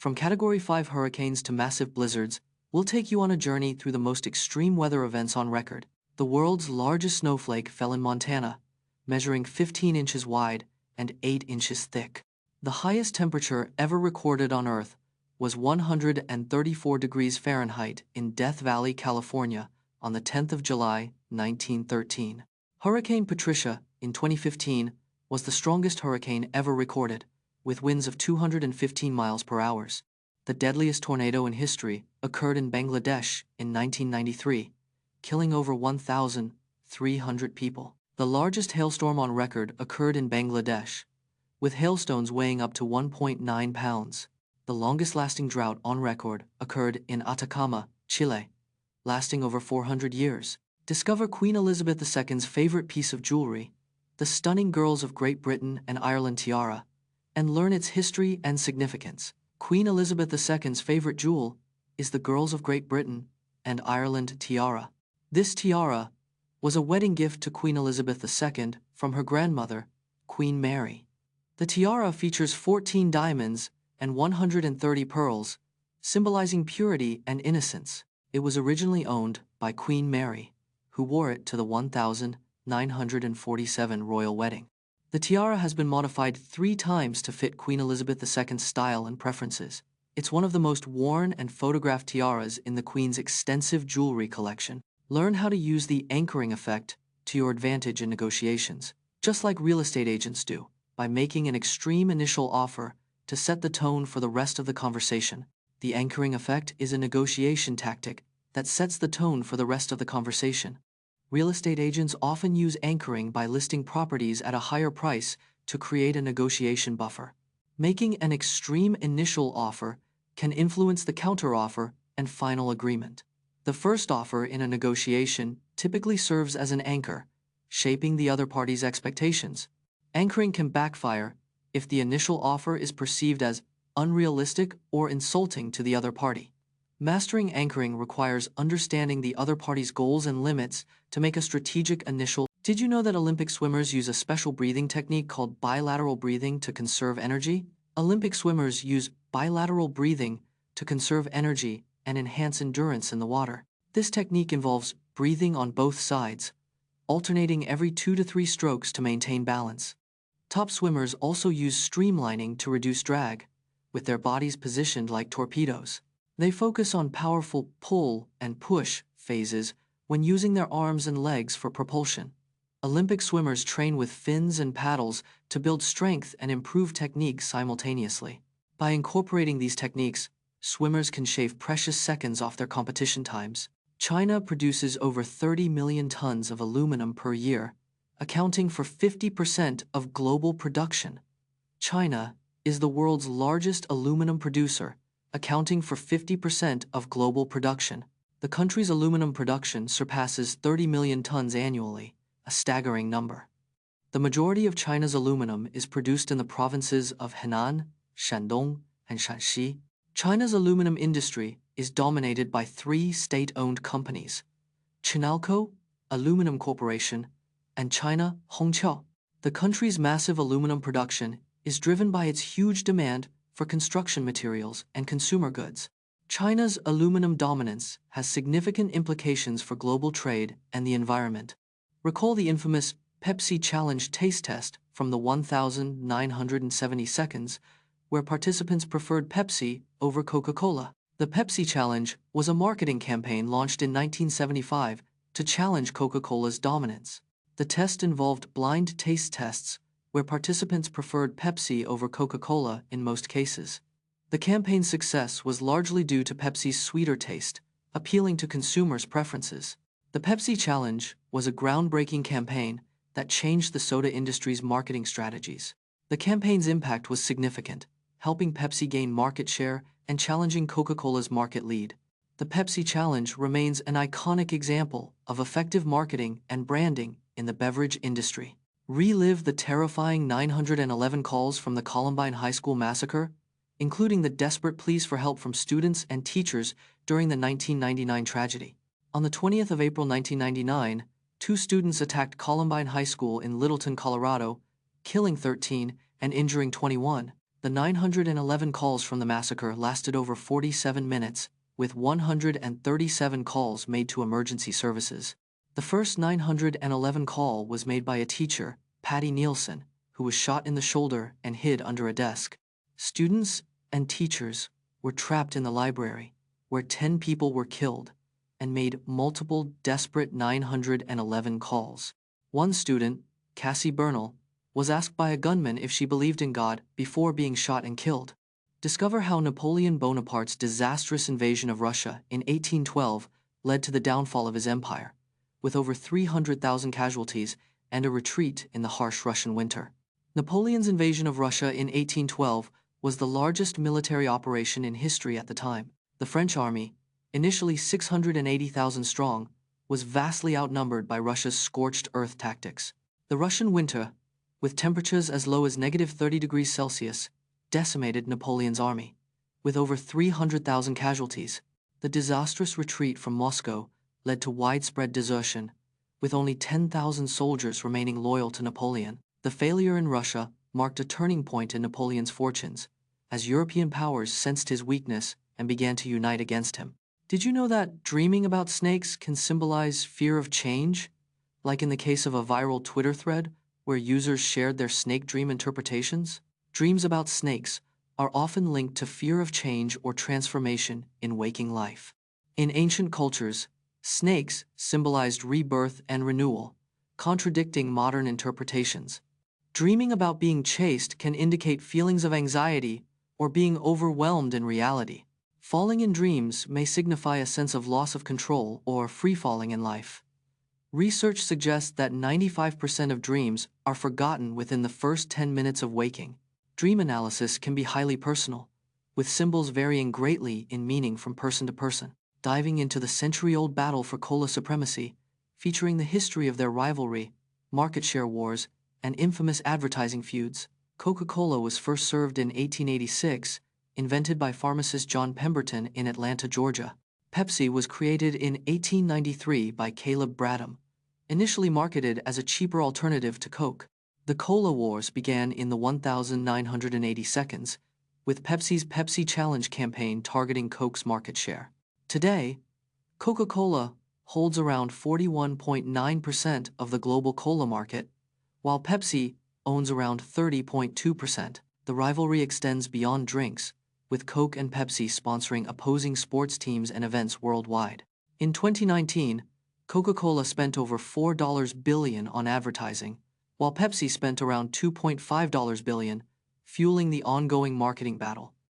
From Category 5 hurricanes to massive blizzards, we'll take you on a journey through the most extreme weather events on record. The world's largest snowflake fell in Montana, measuring 15 inches wide and 8 inches thick. The highest temperature ever recorded on Earth was 134 degrees Fahrenheit in Death Valley, California, on the 10th of July, 1913. Hurricane Patricia, in 2015, was the strongest hurricane ever recorded, with winds of 215 miles per hour. The deadliest tornado in history occurred in Bangladesh in 1993, killing over 1,300 people. The largest hailstorm on record occurred in Bangladesh, with hailstones weighing up to 1.9 pounds. The longest-lasting drought on record occurred in Atacama, Chile, lasting over 400 years. Discover Queen Elizabeth II's favorite piece of jewelry, the stunning Girls of Great Britain and Ireland tiara, and learn its history and significance. Queen Elizabeth II's favorite jewel is the Girls of Great Britain and Ireland tiara. This tiara was a wedding gift to Queen Elizabeth II from her grandmother, Queen Mary. The tiara features 14 diamonds and 130 pearls, symbolizing purity and innocence. It was originally owned by Queen Mary, who wore it to the 1947 royal wedding. The tiara has been modified 3 times to fit Queen Elizabeth II's style and preferences. It's one of the most worn and photographed tiaras in the Queen's extensive jewelry collection. Learn how to use the anchoring effect to your advantage in negotiations, just like real estate agents do, by making an extreme initial offer to set the tone for the rest of the conversation. The anchoring effect is a negotiation tactic that sets the tone for the rest of the conversation. Real estate agents often use anchoring by listing properties at a higher price to create a negotiation buffer. Making an extreme initial offer can influence the counteroffer and final agreement. The first offer in a negotiation typically serves as an anchor, shaping the other party's expectations. Anchoring can backfire if the initial offer is perceived as unrealistic or insulting to the other party. Mastering anchoring requires understanding the other party's goals and limits to make a strategic initial. Did you know that Olympic swimmers use a special breathing technique called bilateral breathing to conserve energy? Olympic swimmers use bilateral breathing to conserve energy and enhance endurance in the water. This technique involves breathing on both sides, alternating every 2 to 3 strokes to maintain balance. Top swimmers also use streamlining to reduce drag, with their bodies positioned like torpedoes. They focus on powerful pull and push phases when using their arms and legs for propulsion. Olympic swimmers train with fins and paddles to build strength and improve technique simultaneously. By incorporating these techniques, swimmers can shave precious seconds off their competition times. China produces over 30 million tons of aluminum per year, accounting for 50% of global production. China is the world's largest aluminum producer, accounting for 50% of global production. The country's aluminum production surpasses 30 million tons annually, a staggering number. The majority of China's aluminum is produced in the provinces of Henan, Shandong, and Shanxi. China's aluminum industry is dominated by 3 state-owned companies: Chinalco, Aluminum Corporation, and China Hongqiao. The country's massive aluminum production is driven by its huge demand for construction materials and consumer goods. China's aluminum dominance has significant implications for global trade and the environment. Recall the infamous Pepsi Challenge taste test from the 1970 seconds, where participants preferred Pepsi over Coca-Cola. The Pepsi Challenge was a marketing campaign launched in 1975 to challenge Coca-Cola's dominance. The test involved blind taste tests, where participants preferred Pepsi over Coca-Cola in most cases. The campaign's success was largely due to Pepsi's sweeter taste, appealing to consumers' preferences. The Pepsi Challenge was a groundbreaking campaign that changed the soda industry's marketing strategies. The campaign's impact was significant, helping Pepsi gain market share and challenging Coca-Cola's market lead. The Pepsi Challenge remains an iconic example of effective marketing and branding in the beverage industry. Relive the terrifying 911 calls from the Columbine High School massacre, including the desperate pleas for help from students and teachers during the 1999 tragedy. On the 20th of April 1999, 2 students attacked Columbine High School in Littleton, Colorado, killing 13 and injuring 21. The 911 calls from the massacre lasted over 47 minutes, with 137 calls made to emergency services. The first 911 call was made by a teacher, Patty Nielsen, who was shot in the shoulder and hid under a desk. Students and teachers were trapped in the library, where 10 people were killed, and made multiple desperate 911 calls. One student, Cassie Bernal, was asked by a gunman if she believed in God before being shot and killed. Discover how Napoleon Bonaparte's disastrous invasion of Russia in 1812 led to the downfall of his empire, with over 300,000 casualties and a retreat in the harsh Russian winter. Napoleon's invasion of Russia in 1812 was the largest military operation in history at the time. The French army, initially 680,000 strong, was vastly outnumbered by Russia's scorched earth tactics. The Russian winter, with temperatures as low as -30 degrees Celsius, decimated Napoleon's army, with over 300,000 casualties. The disastrous retreat from Moscow led to widespread desertion, with only 10,000 soldiers remaining loyal to Napoleon. The failure in Russia marked a turning point in Napoleon's fortunes, as European powers sensed his weakness and began to unite against him. Did you know that dreaming about snakes can symbolize fear of change, like in the case of a viral Twitter thread where users shared their snake dream interpretations? Dreams about snakes are often linked to fear of change or transformation in waking life. In ancient cultures, snakes symbolized rebirth and renewal, contradicting modern interpretations. Dreaming about being chased can indicate feelings of anxiety or being overwhelmed in reality. Falling in dreams may signify a sense of loss of control or free-falling in life. Research suggests that 95% of dreams are forgotten within the first 10 minutes of waking. Dream analysis can be highly personal, with symbols varying greatly in meaning from person to person. Diving into the century-old battle for cola supremacy, featuring the history of their rivalry, market share wars, and infamous advertising feuds. Coca-Cola was first served in 1886, invented by pharmacist John Pemberton in Atlanta, Georgia. Pepsi was created in 1893 by Caleb Bradham, initially marketed as a cheaper alternative to Coke. The Cola Wars began in the 1980 seconds, with Pepsi's Pepsi Challenge campaign targeting Coke's market share. Today, Coca-Cola holds around 41.9% of the global cola market, while Pepsi owns around 30.2%. The rivalry extends beyond drinks, with Coke and Pepsi sponsoring opposing sports teams and events worldwide. In 2019, Coca-Cola spent over $4 billion on advertising, while Pepsi spent around $2.5 billion, fueling the ongoing marketing battle.